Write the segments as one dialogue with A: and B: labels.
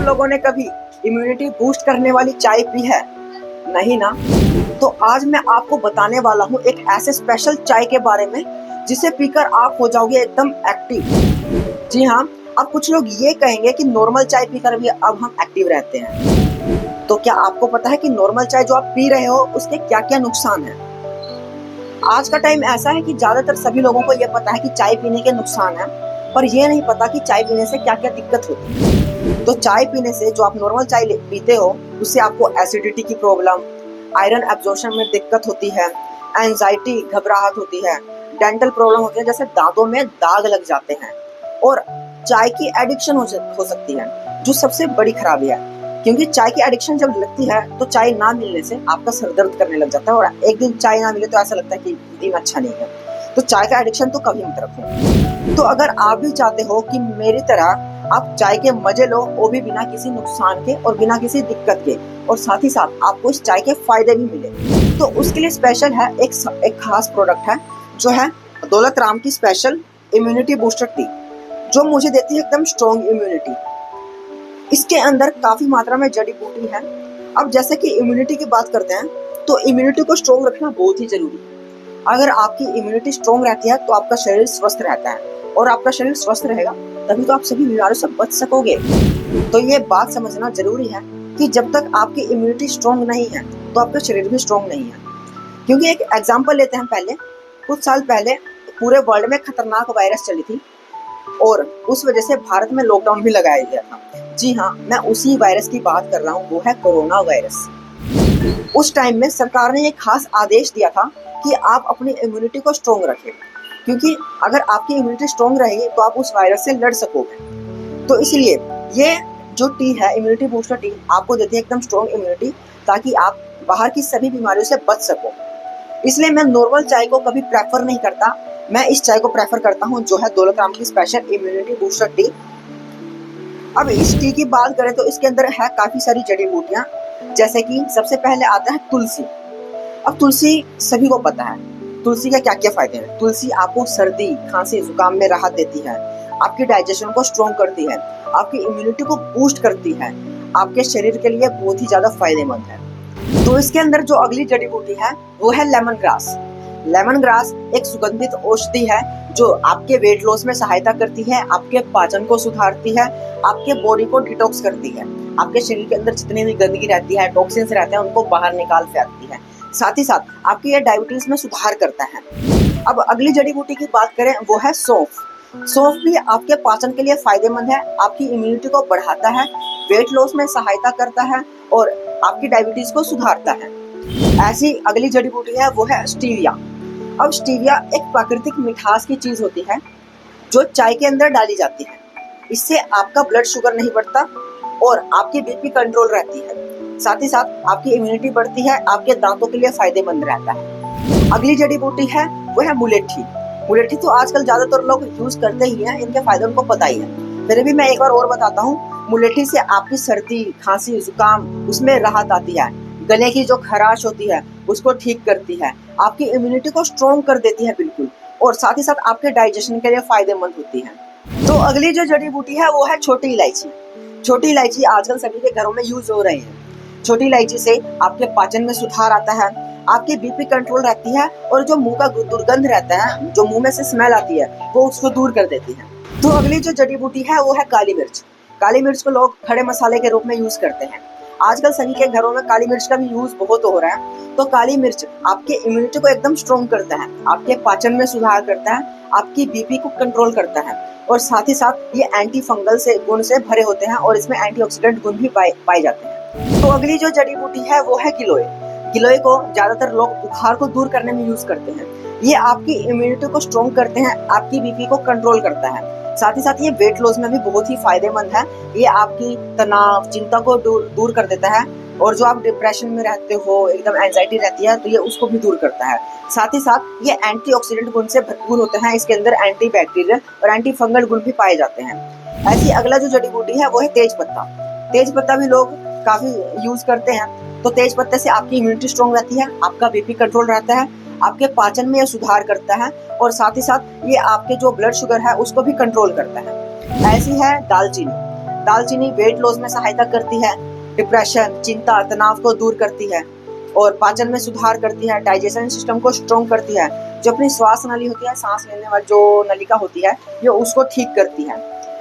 A: लोगों ने कभी इम्यूनिटी बूस्ट करने वाली चाय पी है? नहीं ना। तो आज मैं आपको बताने वाला हूँ एक ऐसे स्पेशल चाय के बारे में जिसे पीकर आप हो जाओगे एकदम एक्टिव। जी हाँ, अब कुछ लोग ये कहेंगे कि नॉर्मल चाय पीकर भी अब हम एक्टिव रहते हैं। तो क्या आपको पता है कि नॉर्मल चाय जो आप पी रहे हो उसके क्या क्या नुकसान है? आज का टाइम ऐसा है कि ज्यादातर सभी लोगों को यह पता है कि चाय पीने के नुकसान है, पर यह नहीं पता कि चाय पीने से क्या क्या दिक्कत होती है। तो चाय पीने से जो आप नॉर्मल चाय पीते हो उससे आपको एसिडिटी की प्रॉब्लम, आयरन एब्जॉर्प्शन में दिक्कत होती है, एंजाइटी घबराहट होती है, डेंटल प्रॉब्लम होती है जैसे दांतों में दाग लग जाते हैं, और चाय की एडिक्शन हो सकती है जो सबसे बड़ी खराबी है। क्योंकि चाय की एडिक्शन जब लगती है तो चाय ना मिलने से आपका सर दर्द करने लग जाता है, और एक दिन चाय ना मिले तो ऐसा लगता है कि दिन अच्छा नहीं है। तो चाय का एडिक्शन तो कभी मत रखो। तो अगर आप भी चाहते हो कि मेरी तरह आप चाय के मजे लो, वो भी बिना किसी नुकसान के और बिना किसी दिक्कत के, और साथ ही साथ आपको इस चाय के फायदे भी मिले, तो उसके लिए स्पेशल है एक खास प्रोडक्ट है जो है दौलत राम की स्पेशल इम्यूनिटी बूस्टर टी, जो मुझे देती है एकदम स्ट्रॉन्ग इम्यूनिटी। इसके अंदर काफी मात्रा में जड़ी बूटी है। अब जैसे कि इम्यूनिटी की बात करते हैं तो इम्यूनिटी को स्ट्रॉन्ग रखना बहुत ही जरूरी है। अगर आपकी इम्यूनिटी स्ट्रॉन्ग रहती है तो आपका शरीर स्वस्थ रहता है, और आपका शरीर स्वस्थ रहेगा तभी तो आप सभी बीमारियों से बच सकोगे। तो ये बात समझना जरूरी है कि जब तक आपकी इम्यूनिटी स्ट्रॉन्ग नहीं है तो आपका शरीर भी स्ट्रॉन्ग नहीं है। क्योंकि एक एग्जाम्पल लेते हैं, पहले कुछ साल पहले पूरे वर्ल्ड में खतरनाक वायरस चली थी और उस वजह से भारत में लॉकडाउन भी लगाया गया था। जी हाँ, मैं उसी वायरस की बात कर रहा हूँ, वो है कोरोना वायरस। उस टाइम में सरकार ने एक खास आदेश दिया था कि आप अपनी इम्यूनिटी को स्ट्रॉन्ग रखें, क्योंकि अगर आपकी इम्यूनिटी स्ट्रॉन्ग रहेगी तो आप उस वायरस से लड़ सकोगे। तो इसलिए ये जो टी है इम्यूनिटी बूस्टर टी आपको देती है एकदम स्ट्रॉन्ग इम्यूनिटी, ताकि आप बाहर की सभी बीमारियों से बच सको। इसलिए मैं नॉर्मल चाय को कभी प्रेफर नहीं करता, मैं इस चाय को प्रेफर करता हूँ जो है दौलत राम की स्पेशल इम्यूनिटी बूस्टर टी। अब इस टी की बात करें तो इसके अंदर है काफी सारी जड़ी बूटियां, जैसे कि सबसे पहले आता है तुलसी। अब तुलसी सभी को पता है तुलसी के क्या क्या फायदे हैं। तुलसी आपको सर्दी खांसी जुकाम में राहत देती है, आपकी डाइजेशन को स्ट्रॉन्ग करती है, आपकी इम्यूनिटी को बूस्ट करती है, आपके शरीर के लिए बहुत ही ज्यादा फायदेमंद है। तो इसके अंदर जो अगली जड़ी बूटी है वो है लेमन ग्रास। लेमन ग्रास एक सुगंधित औषधि है जो आपके वेट लॉस में सहायता करती है, आपके पाचन को सुधारती है, आपके बॉडी को डिटॉक्स करती है, आपके शरीर के अंदर जितनी भी गंदगी रहती है, टॉक्सिन्स रहते हैं, उनको बाहर निकाल फेंकती है। साथ ही साथ आपकी ये डायबिटीज में सुधार करता है। अब अगली जड़ी बूटी की बात करें वो है सौंफ। सौंफ भी आपके पाचन के लिए फायदेमंद है, आपकी इम्यूनिटी को बढ़ाता है, वेट लॉस में सहायता करता है और आपकी डायबिटीज को सुधारता है। ऐसी अगली जड़ी बूटी है वो है स्टीविया। अब स्टीविया एक प्राकृतिक मिठास की चीज होती है जो चाय के अंदर डाली जाती है। इससे आपका ब्लड शुगर नहीं बढ़ता और आपकी बीपी कंट्रोल रहती है। साथ ही साथ आपकी इम्यूनिटी बढ़ती है, आपके दांतों के लिए फायदेमंद रहता है। अगली जड़ी बूटी है वो है मुलेठी। मुलेठी तो आजकल ज्यादातर लोग यूज करते ही हैं, इनके फायदे उनको पता ही है। फिर भी मैं एक बार और बताता हूँ। मुलेठी से आपकी सर्दी खांसी जुकाम उसमें राहत आती है, गले की जो खराश होती है उसको ठीक करती है, आपकी इम्यूनिटी को स्ट्रॉन्ग कर देती है बिल्कुल, और साथ ही साथ आपके डाइजेशन के लिए फायदेमंद होती है। तो अगली जो जड़ी बूटी है वो है छोटी इलायची। छोटी इलायची आजकल सभी के घरों में यूज हो रही है। छोटी इलायची से आपके पाचन में सुधार आता है, आपकी बीपी कंट्रोल रहती है, और जो मुंह का दुर्गंध रहता है, जो मुंह में से स्मेल आती है, वो उसको दूर कर देती है। तो अगली जो जड़ी बूटी है वो है काली मिर्च। काली मिर्च को लोग खड़े मसाले के रूप में यूज करते हैं। आजकल सभी के घरों में काली मिर्च का भी यूज बहुत हो रहा है। तो काली मिर्च आपके इम्यूनिटी को एकदम स्ट्रॉन्ग करता है, आपके पाचन में सुधार करता है, आपकी बीपी को कंट्रोल करता है, और साथ ही साथ ये एंटी फंगल से गुण से भरे होते हैं और इसमें एंटीऑक्सीडेंट गुण भी पाए जाते हैं। तो अगली जो जड़ी बूटी है वो है गिलोय। गिलोय को ज्यादातर लोग बुखार को दूर करने में यूज करते हैं। ये आपकी इम्यूनिटी को स्ट्रॉन्ग करते हैं, आपकी बीपी को कंट्रोल करता है। साथ ही साथ ये वेट लॉस में भी बहुत ही फायदेमंद है। ये आपकी तनाव चिंता को दूर कर देता है, और जो आप डिप्रेशन में रहते हो, एकदम एंजाइटी रहती है, तो ये उसको भी दूर करता है। साथ ही साथ ये एंटीऑक्सीडेंट गुण से भरपूर होते हैं। इसके अंदर एंटी बैक्टीरियल और एंटी फंगल गुण भी पाए जाते हैं। ऐसी अगला जो जड़ी बूटी है वो है तेज पत्ता। तेज पत्ता भी लोग काफी यूज करते हैं। तो तेज पत्ते से आपकी इम्यूनिटी स्ट्रॉन्ग रहती है, आपका बीपी कंट्रोल रहता है, आपके पाचन में यह सुधार करता है, और साथ ही साथ ये आपके जो ब्लड शुगर है उसको भी कंट्रोल करता है। ऐसी है दालचीनी। दालचीनी वेट लॉस में सहायता करती है, डिप्रेशन, चिंता, तनाव को दूर करती है और पाचन में सुधार करती है, डाइजेशन सिस्टम को स्ट्रॉन्ग करती है। जो अपनी श्वास नली होती है, सांस लेने वाली जो नलिका होती है, ये उसको ठीक करती है।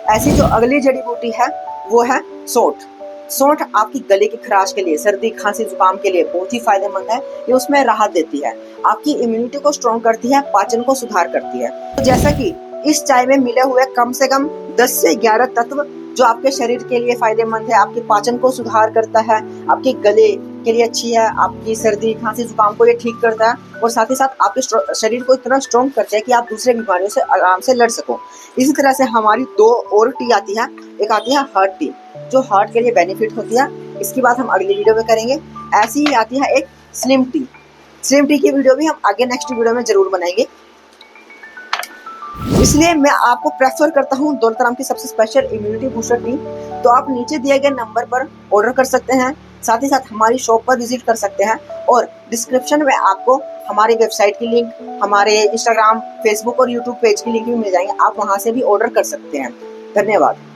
A: ऐसी जो अगली जड़ी बूटी है वो है सौंठ। सौंठ आपकी गले की खराश के लिए, सर्दी खांसी जुकाम के लिए बहुत ही फायदेमंद है। ये उसमें राहत देती है, आपकी इम्यूनिटी को स्ट्रॉन्ग करती है, पाचन को सुधार करती है। तो जैसा कि इस चाय में मिले हुए कम से कम 10 से 11 तत्व जो आपके शरीर के लिए फायदेमंद है, आपके पाचन को सुधार करता है, आपके गले के लिए अच्छी है, आपकी सर्दी खांसी जुकाम को ये ठीक करता है और साथ ही साथ आपके शरीर को इतना स्ट्रॉन्ग करता है कि आप दूसरे बीमारियों से आराम से लड़ सको। इसी तरह से हमारी 2 और टी आती है। एक आती है हार्ट टी, जो हार्ट के लिए बेनिफिट होती है, इसकी बात हम अगली वीडियो में करेंगे। ऐसी ही आती है एक स्लिम टी। स्लिम टी की वीडियो भी हम आगे नेक्स्ट वीडियो में जरूर बनाएंगे। इसलिए मैं आपको प्रेफर करता हूँ दौलतराम की सबसे स्पेशल इम्यूनिटी बूस्टर टी। तो आप नीचे दिए गए नंबर पर ऑर्डर कर सकते हैं, साथ ही साथ हमारी शॉप पर विजिट कर सकते हैं और डिस्क्रिप्शन में आपको हमारी वेबसाइट की लिंक, हमारे इंस्टाग्राम, फेसबुक और यूट्यूब पेज की लिंक भी मिल जाएंगे। आप वहां से भी ऑर्डर कर सकते हैं। धन्यवाद।